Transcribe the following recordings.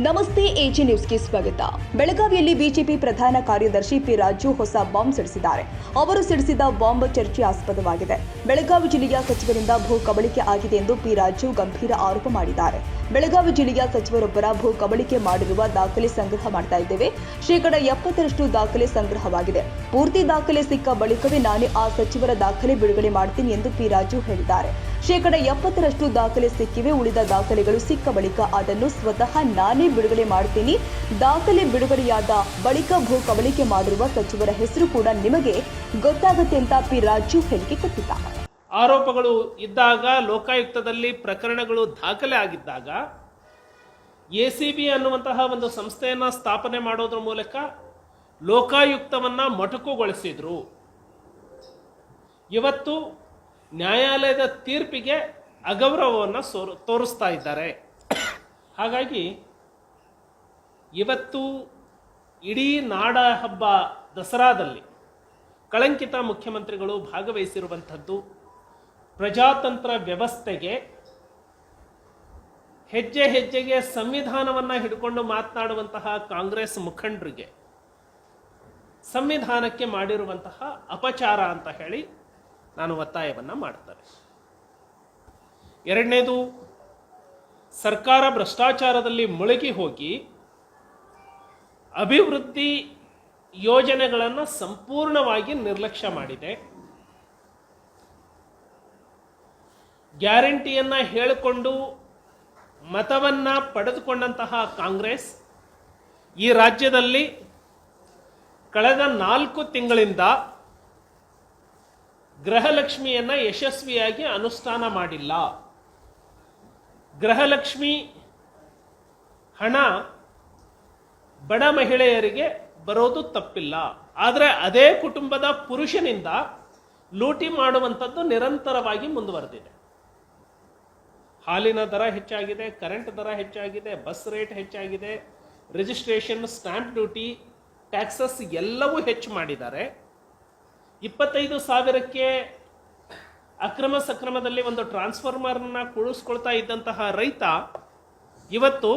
ನಮಸ್ತೆ ಎಜಿ ನ್ಯೂಸ್ಗೆ ಸ್ವಾಗತ. ಬೆಳಗಾವಿಯಲ್ಲಿ ಬಿಜೆಪಿ ಪ್ರಧಾನ ಕಾರ್ಯದರ್ಶಿ ಪಿ ರಾಜು ಹೊಸ ಬಾಂಬ್ ಸಿಡಿಸಿದ್ದಾರೆ. ಅವರು ಸಿಡಿಸಿದ ಬಾಂಬ್ ಚರ್ಚೆಯಾಸ್ಪದವಾಗಿದೆ. ಬೆಳಗಾವಿ ಜಿಲ್ಲೆಯ ಸಚಿವರಿಂದ ಭೂ ಕಬಳಿಕೆ ಆಗಿದೆ ಎಂದು ಪಿ ರಾಜು ಗಂಭೀರ ಆರೋಪ ಮಾಡಿದ್ದಾರೆ. ಬೆಳಗಾವಿ ಜಿಲ್ಲೆಯ ಸಚಿವರೊಬ್ಬರ ಭೂ ಕಬಳಿಕೆ ಮಾಡಿರುವ ದಾಖಲೆ ಸಂಗ್ರಹ ಮಾಡ್ತಾ ಇದ್ದೇವೆ. 70% ದಾಖಲೆ ಸಂಗ್ರಹವಾಗಿದೆ. ಪೂರ್ತಿ ದಾಖಲೆ ಸಿಕ್ಕ ಬಳಿಕವೇ ನಾನೇ ಆ ಸಚಿವರ ದಾಖಲೆ ಬಿಡುಗಡೆ ಮಾಡ್ತೀನಿ ಎಂದು ಪಿ ರಾಜು ಹೇಳಿದ್ದಾರೆ. 70% ದಾಖಲೆ ಸಿಕ್ಕಿವೆ. ಉಳಿದ ದಾಖಲೆಗಳು ಸಿಕ್ಕ ಬಳಿಕ ಅದನ್ನು ಸ್ವತಃ ನಾನೇ ಬಿಡುಗಡೆ ಮಾಡ್ತೀನಿ. ದಾಖಲೆ ಬಿಡುಗಡೆಯಾದ ಬಳಿಕ ಭೂ ಕಬಳಿಕೆ ಮಾಡಿರುವ ಸಚಿವರ ಹೆಸರು ಕೂಡ ನಿಮಗೆ ಗೊತ್ತಾಗುತ್ತೆ ಅಂತ ಪಿ ರಾಜು ಹೇಳಿಕೆ ಕೊಟ್ಟಿದ್ದಾರೆ. ಆರೋಪಗಳು ಇದ್ದಾಗ, ಲೋಕಾಯುಕ್ತದಲ್ಲಿ ಪ್ರಕರಣಗಳು ದಾಖಲೆ ಆಗಿದ್ದಾಗ ಎಸಿಬಿ ಅನ್ನುವಂತಹ ಒಂದು ಸಂಸ್ಥೆಯನ್ನ ಸ್ಥಾಪನೆ ಮಾಡೋದ್ರ ಮೂಲಕ ಲೋಕಾಯುಕ್ತವನ್ನ ಮೊಟಕುಗೊಳಿಸಿದ್ರು. ಇವತ್ತು ನ್ಯಾಯಾಲಯದ ತೀರ್ಪಿಗೆ ಅಗೌರವವನ್ನು ತೋರಿಸ್ತಾ ಇದ್ದಾರೆ. ಹಾಗಾಗಿ ಇವತ್ತು ಇಡೀ ನಾಡ ಹಬ್ಬ ದಸರಾದಲ್ಲಿ ಕಳಂಕಿತ ಮುಖ್ಯಮಂತ್ರಿಗಳು ಭಾಗವಹಿಸಿರುವಂಥದ್ದು ಪ್ರಜಾತಂತ್ರ ವ್ಯವಸ್ಥೆಗೆ ಹೆಜ್ಜೆ ಹೆಜ್ಜೆಗೆ ಸಂವಿಧಾನವನ್ನು ಹಿಡ್ಕೊಂಡು ಮಾತನಾಡುವಂತಹ ಕಾಂಗ್ರೆಸ್ ಮುಖಂಡರಿಗೆ ಸಂವಿಧಾನಕ್ಕೆ ಮಾಡಿರುವಂತಹ ಅಪಚಾರ ಅಂತ ಹೇಳಿ ನಾನು ಒತ್ತಾಯವನ್ನು ಮಾಡ್ತಾರೆ. ಎರಡನೇದು, ಸರ್ಕಾರ ಭ್ರಷ್ಟಾಚಾರದಲ್ಲಿ ಮುಳುಗಿ ಹೋಗಿ ಅಭಿವೃದ್ಧಿ ಯೋಜನೆಗಳನ್ನು ಸಂಪೂರ್ಣವಾಗಿ ನಿರ್ಲಕ್ಷ್ಯ ಮಾಡಿದೆ. ಗ್ಯಾರಂಟಿಯನ್ನ ಹೇಳಿಕೊಂಡು ಮತವನ್ನ ಪಡೆದುಕೊಂಡಂತಹ ಕಾಂಗ್ರೆಸ್ ಈ ರಾಜ್ಯದಲ್ಲಿ ಕಳೆದ 4 ತಿಂಗಳಿಂದ ಗೃಹಲಕ್ಷ್ಮಿಯನ್ನ ಯಶಸ್ವಿಯಾಗಿ ಅನುಷ್ಠಾನ ಮಾಡಿಲ್ಲ. ಗೃಹಲಕ್ಷ್ಮಿ ಹಣ ಬಡ ಮಹಿಳೆಯರಿಗೆ ಬರೋದು ತಪ್ಪಿಲ್ಲ. ಆದರೆ ಅದೇ ಕುಟುಂಬದ ಪುರುಷನಿಂದ ಲೂಟಿ ಮಾಡುವಂಥದ್ದು ನಿರಂತರವಾಗಿ ಮುಂದುವರೆದಿದೆ. ಹಾಲಿನ ದರ ಹೆಚ್ಚಾಗಿದೆ, ಕರೆಂಟ್ ದರ ಹೆಚ್ಚಾಗಿದೆ, ಬಸ್ ರೇಟ್ ಹೆಚ್ಚಾಗಿದೆ, ರಿಜಿಸ್ಟ್ರೇಷನ್, ಸ್ಟ್ಯಾಂಪ್ ಡ್ಯೂಟಿ, ಟ್ಯಾಕ್ಸಸ್ ಎಲ್ಲವೂ ಹೆಚ್ಚು ಮಾಡಿದ್ದಾರೆ. 25,000ಕ್ಕೆ ಅಕ್ರಮ ಸಕ್ರಮದಲ್ಲಿ ಒಂದು ಟ್ರಾನ್ಸ್ಫಾರ್ಮರ್ನ ಕೂರಿಸ್ಕೊಳ್ತಾ ಇದ್ದಂತಹ ರೈತ ಇವತ್ತು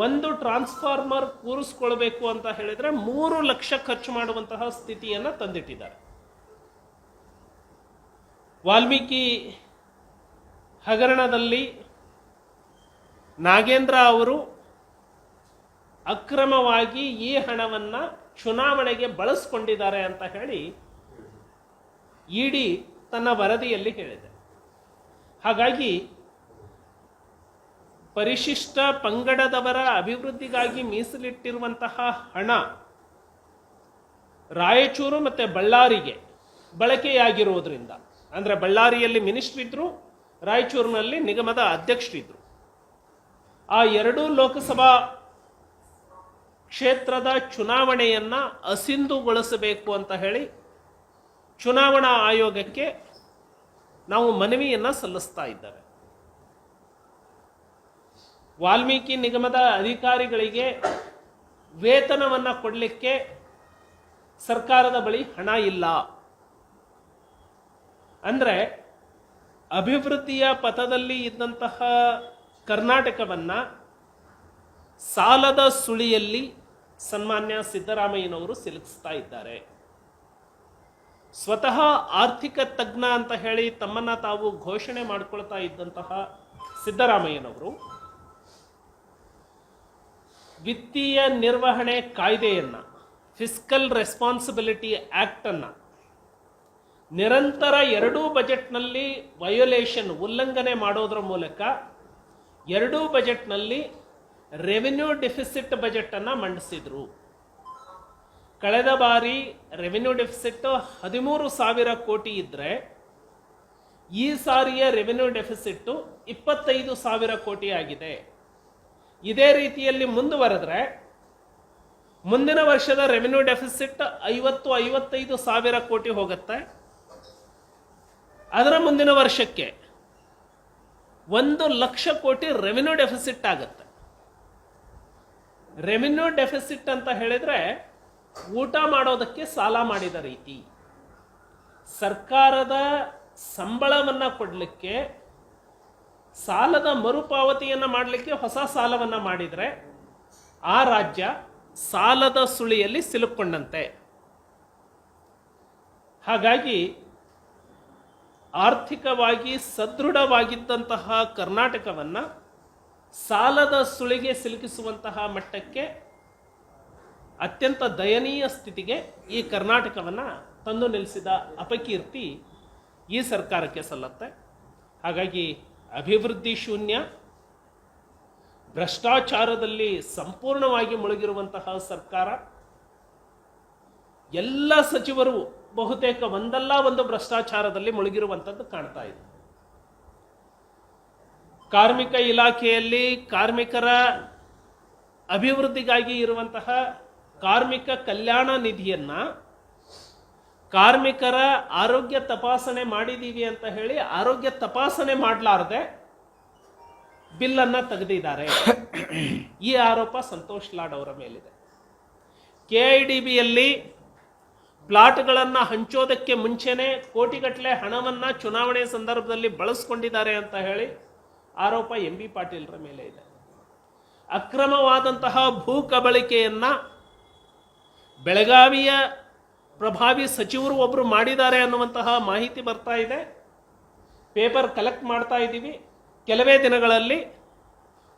ಒಂದು ಟ್ರಾನ್ಸ್ಫಾರ್ಮರ್ ಕೂರಿಸ್ಕೊಳ್ಬೇಕು ಅಂತ ಹೇಳಿದ್ರೆ 3 ಲಕ್ಷ ಖರ್ಚು ಮಾಡುವಂತಹ ಸ್ಥಿತಿಯನ್ನು ತಂದಿಟ್ಟಿದ್ದಾರೆ. ವಾಲ್ಮೀಕಿ ಹಗರಣದಲ್ಲಿ ನಾಗೇಂದ್ರ ಅವರು ಅಕ್ರಮವಾಗಿ ಈ ಹಣವನ್ನು ಚುನಾವಣೆಗೆ ಬಳಸಿಕೊಂಡಿದ್ದಾರೆ ಅಂತ ಹೇಳಿ ಇಡಿ ತನ್ನ ವರದಿಯಲ್ಲಿ ಹೇಳಿದೆ. ಹಾಗಾಗಿ ಪರಿಶಿಷ್ಟ ಪಂಗಡದವರ ಅಭಿವೃದ್ಧಿಗಾಗಿ ಮೀಸಲಿಟ್ಟಿರುವಂತಹ ಹಣ ರಾಯಚೂರು ಮತ್ತು ಬಳ್ಳಾರಿಗೆ ಬಳಕೆಯಾಗಿರುವುದರಿಂದ, ಅಂದರೆ ಬಳ್ಳಾರಿಯಲ್ಲಿ ಮಿನಿಸ್ಟರ್ ಇದ್ರು, ರಾಯಚೂರಿನಲ್ಲಿ ನಿಗಮದ ಅಧ್ಯಕ್ಷರಿದ್ರು. ಆ 2 ಲೋಕಸಭಾ ಕ್ಷೇತ್ರದ ಚುನಾವಣೆಯನ್ನ ಅಸಿಂಧುಗೊಳಿಸಬೇಕು ಅಂತ ಹೇಳಿ ಚುನಾವಣಾ ಆಯೋಗಕ್ಕೆ ನಾವು ಮನವಿಯನ್ನ ಸಲ್ಲಿಸ್ತಾ ಇದ್ದೇವೆ. ವಾಲ್ಮೀಕಿ ನಿಗಮದ ಅಧಿಕಾರಿಗಳಿಗೆ ವೇತನವನ್ನು ಕೊಡಲಿಕ್ಕೆ ಸರ್ಕಾರದ ಬಳಿ ಹಣ ಇಲ್ಲ. ಅಂದರೆ ಅಭಿವೃದ್ಧಿಯ ಪಥದಲ್ಲಿ ಇದ್ದಂತಹ ಕರ್ನಾಟಕವನ್ನ ಸಾಲದ ಸುಳಿಯಲ್ಲಿ ಸನ್ಮಾನ್ಯ ಸಿದ್ದರಾಮಯ್ಯನವರು ಸಿಲುಕಿಸ್ತಾ ಇದ್ದಾರೆ. ಸ್ವತಃ ಆರ್ಥಿಕ ತಜ್ಞ ಅಂತ ಹೇಳಿ ತಮ್ಮನ್ನ ತಾವು ಘೋಷಣೆ ಮಾಡಿಕೊಳ್ತಾ ಇದ್ದಂತಹ ಸಿದ್ದರಾಮಯ್ಯನವರು ವಿತ್ತೀಯ ನಿರ್ವಹಣೆ ಕಾಯ್ದೆಯನ್ನ, ಫಿಸ್ಕಲ್ ರೆಸ್ಪಾನ್ಸಿಬಿಲಿಟಿ ಆಕ್ಟ್ ಅನ್ನ ನಿರಂತರ 2 ಬಜೆಟ್ನಲ್ಲಿ ಉಲ್ಲಂಘನೆ ಮಾಡೋದ್ರ ಮೂಲಕ 2 ಬಜೆಟ್ನಲ್ಲಿ ರೆವಿನ್ಯೂ ಡೆಫಿಸಿಟ್ ಬಜೆಟ್ ಅನ್ನ ಮಂಡಿಸಿದ್ರು. ಕಳೆದ ಬಾರಿ ರೆವಿನ್ಯೂ ಡೆಫಿಸಿಟ್ 13,000 ಕೋಟಿ ಇದ್ರೆ ಈ ಸಾರಿಯ ರೆವಿನ್ಯೂ ಡೆಫಿಸಿಟ್ 25,000 ಕೋಟಿ ಆಗಿದೆ. ಇದೇ ರೀತಿಯಲ್ಲಿ ಮುಂದುವರೆದ್ರೆ ಮುಂದಿನ ವರ್ಷದ ರೆವಿನ್ಯೂ ಡೆಫಿಸಿಟ್ 50-55,000 ಕೋಟಿ ಹೋಗುತ್ತೆ. ಅದರ ಮುಂದಿನ ವರ್ಷಕ್ಕೆ 1 ಲಕ್ಷ ಕೋಟಿ ರೆವಿನ್ಯೂ ಡೆಫಿಸಿಟ್ ಆಗುತ್ತೆ. ರೆವಿನ್ಯೂ ಡೆಫಿಸಿಟ್ ಅಂತ ಹೇಳಿದ್ರೆ ಊಟ ಮಾಡೋದಕ್ಕೆ ಸಾಲ ಮಾಡಿದ ರೀತಿ. ಸರ್ಕಾರದ ಸಂಬಳವನ್ನು ಕೊಡಲಿಕ್ಕೆ ಸಾಲದ ಮರುಪಾವತಿಯನ್ನು ಮಾಡಲಿಕ್ಕೆ ಹೊಸ ಸಾಲವನ್ನು ಮಾಡಿದರೆ ಆ ರಾಜ್ಯ ಸಾಲದ ಸುಳಿಯಲ್ಲಿ ಸಿಲುಕೊಂಡಂತೆ. ಹಾಗಾಗಿ ಆರ್ಥಿಕವಾಗಿ ಸದೃಢವಾಗಿದ್ದಂತಹ ಕರ್ನಾಟಕವನ್ನು ಸಾಲದ ಸುಳಿಗೆ ಸಿಲುಕಿಸುವಂತಹ ಮಟ್ಟಕ್ಕೆ, ಅತ್ಯಂತ ದಯನೀಯ ಸ್ಥಿತಿಗೆ ಈ ಕರ್ನಾಟಕವನ್ನು ತಂದು ನಿಲ್ಲಿಸಿದ ಅಪಕೀರ್ತಿ ಈ ಸರ್ಕಾರಕ್ಕೆ ಸಲ್ಲತ್ತೆ. ಹಾಗಾಗಿ ಅಭಿವೃದ್ಧಿ ಶೂನ್ಯ, ಭ್ರಷ್ಟಾಚಾರದಲ್ಲಿ ಸಂಪೂರ್ಣವಾಗಿ ಮುಳುಗಿರುವಂತಹ ಸರ್ಕಾರ, ಎಲ್ಲ ಸಚಿವರು ಬಹುತೇಕ ಒಂದಲ್ಲ ಒಂದು ಭ್ರಷ್ಟಾಚಾರದಲ್ಲಿ ಮುಳುಗಿರುವಂಥದ್ದು ಕಾಣ್ತಾ ಇದೆ. ಕಾರ್ಮಿಕ ಇಲಾಖೆಯಲ್ಲಿ ಕಾರ್ಮಿಕರ ಅಭಿವೃದ್ಧಿಗಾಗಿ ಇರುವಂತಹ ಕಾರ್ಮಿಕ ಕಲ್ಯಾಣ ನಿಧಿಯನ್ನ ಕಾರ್ಮಿಕರ ಆರೋಗ್ಯ ತಪಾಸಣೆ ಮಾಡಿದೀವಿ ಅಂತ ಹೇಳಿ ಆರೋಗ್ಯ ತಪಾಸಣೆ ಮಾಡಲಾರದೆ ಬಿಲ್ಲನ್ನು ತೆಗೆದಿದ್ದಾರೆ. ಈ ಆರೋಪ ಸಂತೋಷ್ ಲಾಡ್ ಅವರ ಮೇಲಿದೆ. KIDBಯಲ್ಲಿ ಪ್ಲಾಟ್ಗಳನ್ನು ಹಂಚೋದಕ್ಕೆ ಮುಂಚೆನೆ ಕೋಟಿಗಟ್ಟಲೆ ಹಣವನ್ನು ಚುನಾವಣೆ ಸಂದರ್ಭದಲ್ಲಿ ಬಳಸ್ಕೊಂಡಿದ್ದಾರೆ ಅಂತ ಹೇಳಿ ಆರೋಪ MB ಪಾಟೀಲ್ರ ಮೇಲೆ ಇದೆ. ಅಕ್ರಮವಾದಂತಹ ಭೂ ಕಬಳಿಕೆಯನ್ನು ಬೆಳಗಾವಿಯ ಪ್ರಭಾವಿ ಸಚಿವರು ಒಬ್ಬರು ಮಾಡಿದ್ದಾರೆ ಅನ್ನುವಂತಹ ಮಾಹಿತಿ ಬರ್ತಾ ಇದೆ. ಪೇಪರ್ ಕಲೆಕ್ಟ್ ಮಾಡ್ತಾ ಇದ್ದೀವಿ. ಕೆಲವೇ ದಿನಗಳಲ್ಲಿ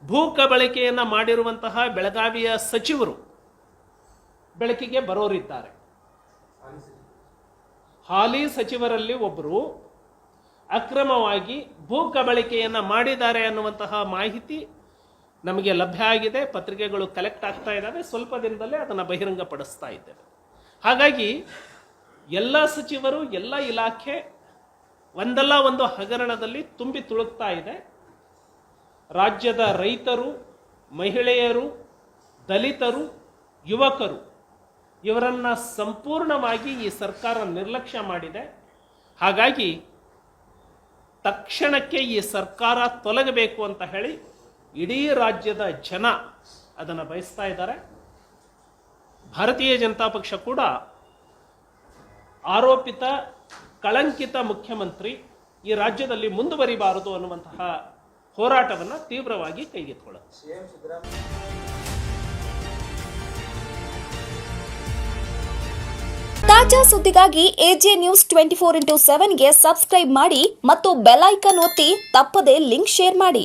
ಭೂ ಕಬಳಿಕೆಯನ್ನು ಮಾಡಿರುವಂತಹ ಬೆಳಗಾವಿಯ ಸಚಿವರು ಬೆಳಕಿಗೆ ಬರೋರಿದ್ದಾರೆ. ಹಾಲಿ ಸಚಿವರಲ್ಲಿ ಒಬ್ಬರು ಅಕ್ರಮವಾಗಿ ಭೂ ಕಬಳಿಕೆಯನ್ನು ಮಾಡಿದ್ದಾರೆ ಅನ್ನುವಂತಹ ಮಾಹಿತಿ ನಮಗೆ ಲಭ್ಯ ಆಗಿದೆ. ಪತ್ರಿಕೆಗಳು ಕಲೆಕ್ಟ್ ಆಗ್ತಾ ಇದ್ದಾವೆ. ಸ್ವಲ್ಪ ದಿನದಲ್ಲೇ ಅದನ್ನು ಬಹಿರಂಗಪಡಿಸ್ತಾ ಇದ್ದೇವೆ. ಹಾಗಾಗಿ ಎಲ್ಲ ಸಚಿವರು, ಎಲ್ಲ ಇಲಾಖೆ ಒಂದಲ್ಲ ಒಂದು ಹಗರಣದಲ್ಲಿ ತುಂಬಿ ತುಳುಕ್ತಾ ಇದೆ. ರಾಜ್ಯದ ರೈತರು, ಮಹಿಳೆಯರು, ದಲಿತರು, ಯುವಕರು ಇವರನ್ನು ಸಂಪೂರ್ಣವಾಗಿ ಈ ಸರ್ಕಾರ ನಿರ್ಲಕ್ಷ್ಯ ಮಾಡಿದೆ. ಹಾಗಾಗಿ ತಕ್ಷಣಕ್ಕೆ ಈ ಸರ್ಕಾರ ತೊಲಗಬೇಕು ಅಂತ ಹೇಳಿ ಇಡೀ ರಾಜ್ಯದ ಜನ ಅದನ್ನು ಬಯಸ್ತಾ ಇದ್ದಾರೆ. ಭಾರತೀಯ ಜನತಾ ಪಕ್ಷ ಕೂಡ ಆರೋಪಿತ ಕಳಂಕಿತ ಮುಖ್ಯಮಂತ್ರಿ ಈ ರಾಜ್ಯದಲ್ಲಿ ಮುಂದುವರಿಬಾರದು ಅನ್ನುವಂತಹ ಹೋರಾಟವನ್ನು ತೀವ್ರವಾಗಿ ಕೈಗೆತ್ತಿಕೊಳ್ಳುತ್ತೆ. ತಾಜಾ ಸುದ್ದಿಗಾಗಿ AJ ನ್ಯೂಸ್ 24x7 ಗೆ ಸಬ್ಸ್ಕ್ರೈಬ್ ಮಾಡಿ ಮತ್ತು ಬೆಲ್ ಐಕಾನ್ ಒತ್ತಿ ತಪ್ಪದೇ ಲಿಂಕ್ ಶೇರ್ ಮಾಡಿ.